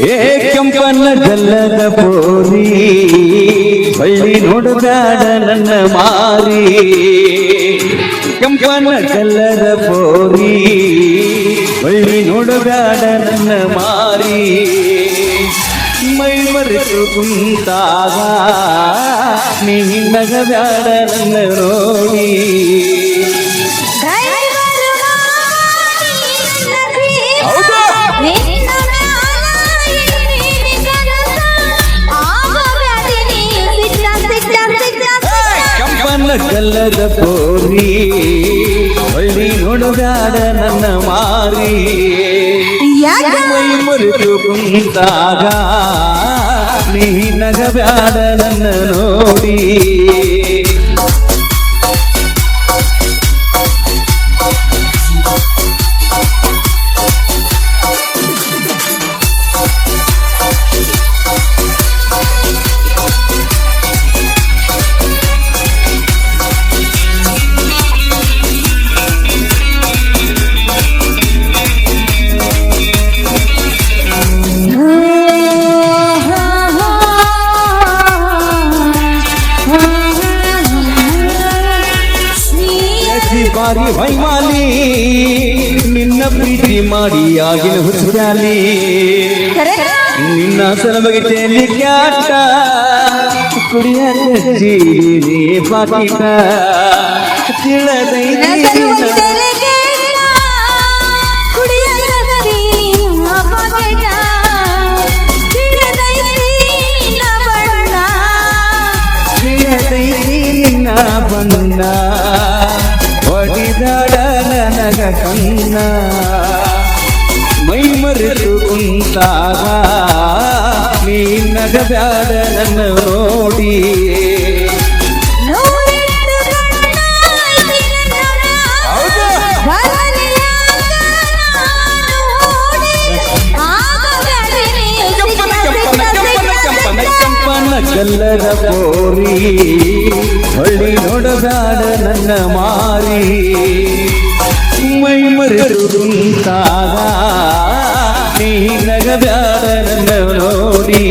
ಏ ಕೆಂಪನ ಗಲ್ಲದ ಪೋರಿ ಬಳ್ಳಿ ನೋಡಬೇಡ ನನ್ನ ಮಾರಿ ಕೆಂಪನ ಗಲ್ಲದ ಪೋರಿ ಬಳ್ಳಿ ನೋಡಬೇಡ ನನ್ನ ಮಾರಿ ಮೈ ಮರೆತು ಕುಂತಾಗ ನೀ ನಗಬೇಡ ನನ್ನ ನೋಡಿ ಗಲ್ಲದ ಪೋರಿ ಬಳ್ಳಿ ನೋಡಬೇಡ ನನ್ನ ಮಾರಿ ಮೈ ಮರೆತು ಕುಂತಾಗ ನೀ ನಗಬೇಡ ನನ್ನ ನೋಡಿ ಬಾರಿ ವೈಮಾಲಿ ನಿನ್ನ ಪ್ರೀತಿ ಮಾಡಿ ಆಗಿನ ಹುಚ್ಚಾಲಿ ನಿನ್ನ ಸಲುವಾಗಿ ಚೆಲ್ಲಿ ಕ್ಯಾಟ ಕುಡಿಯ ಚೀರಿ ಪಾಕಿಟ ನಿನ್ನ ಬಣ್ಣ ಹೊಡಿದಾಡ ನನಗ ಕಣ್ಣ ಮೈ ಮರೆತು ಕುಂತಾಗ ನೀ ನಗಬ್ಯಾಡ ನನ್ನ ನೋಡಿ ಗಲ್ಲದ ಪೋರಿ ಹೊಳ್ಳಿ ನೋಡಬೇಡ ನನ್ನ ಮಾರಿ ಮೈ ಮರೆತು ಕುಂತಾಗ ನೀ ನಗಬ್ಯಾಡ ನನ್ನ ನೋಡಿ